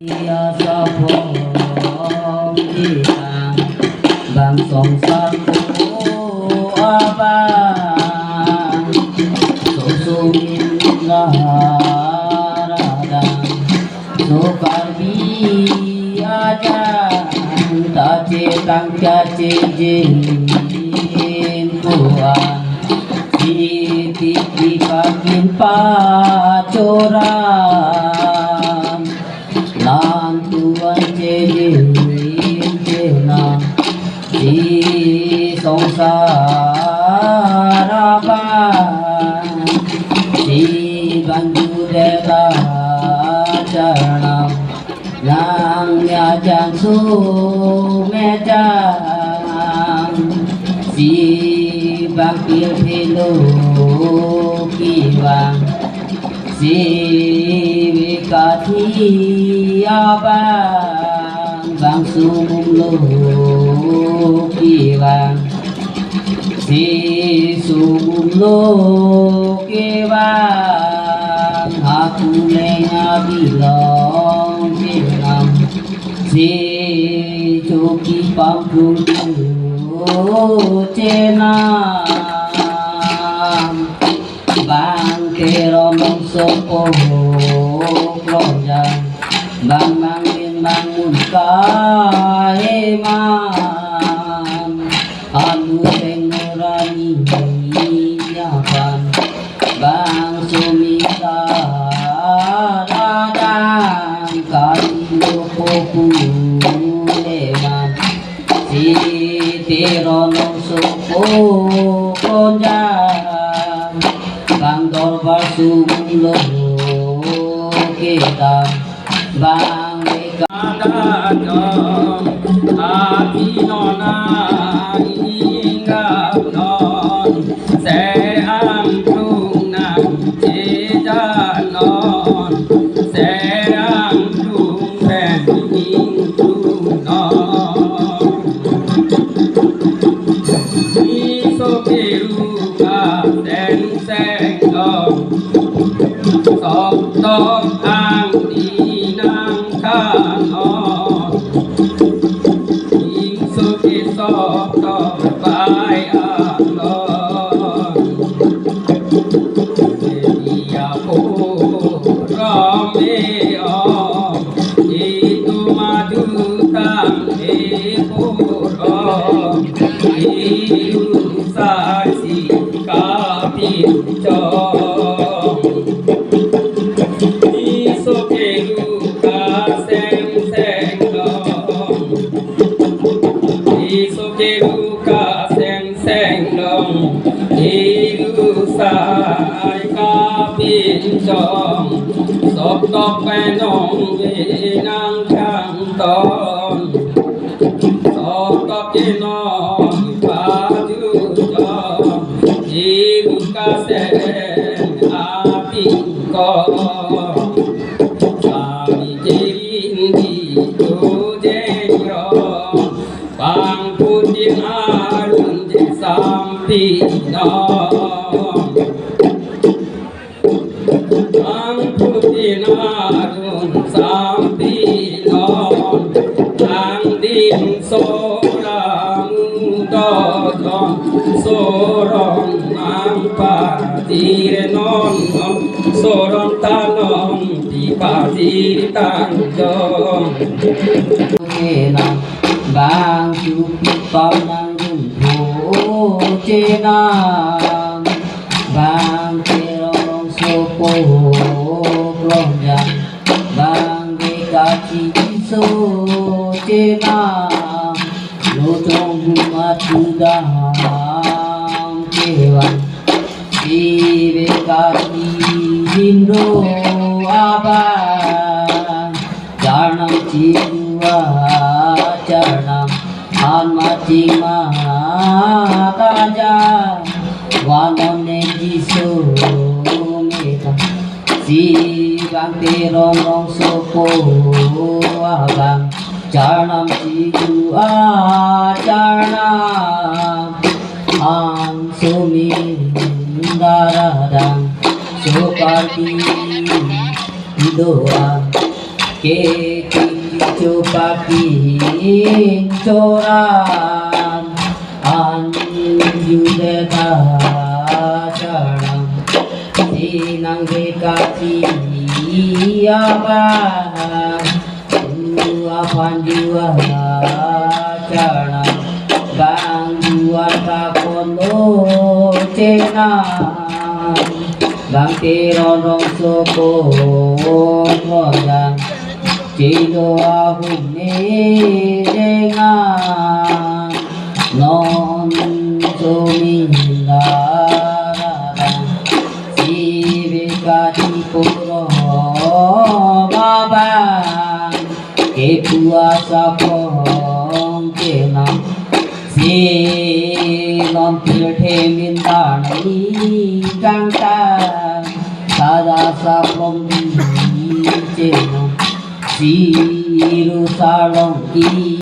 Ya sabong kita bangsong satu abang susungin ngaradang sukarbi aja tak cetang caci jin tuan di pakin pacoran lan tuan cedin cena di songsara abang di bantu dela janam yang nyajang su mejang si bakil pilu kiwang si wikati abang bang sumum lu kiwang si sumum lu kiwang aku lenya bilong kinam si cuki pangkul cenam bang keromong sopo klonjang bang mangin bangun kaeman anu tengurani nyapan bang sumita radang kalindo populeman si tironong sopo klonjang bang dorbar sumulo kita bang Kadang hati nona hingga non seang tunang cejan non seang tung ben hingga non iso biru ka den seng non sok tok ang dinang kanon ing suki sok tok bai alon dia po romeo itu madu tang eporo itu saksi kapin chong sai kapin chong sop top penong nang kang ton sop top non paju chong ibu kasen api ko kami jirin di tujenyo bang putin arun di sampino Putinarun sampinon andin sorang dodon sorong ampatir non sorong tanon di patir tanjong cena bang cukup panang jumbo cena bang kerong sopo klonjang bang dekaci so cena lotong bunga tudang kewan di bekati hindo abang janam jiwa janam an macing mataja wanon nejiso meta si bang terong sopo abang janam jiwa janam an sumindaradang sukarti doa ke coba kincoran anjude dasaram sinang dekati abang dua panjua canang bang dua takono cenang bang tironong soko ngodan Chido ahum ni dengan non sumindarang si bikati puro babang kepuasa pong kenang si non tirthe mintani kangtang sada sapong cenang Siru salong ki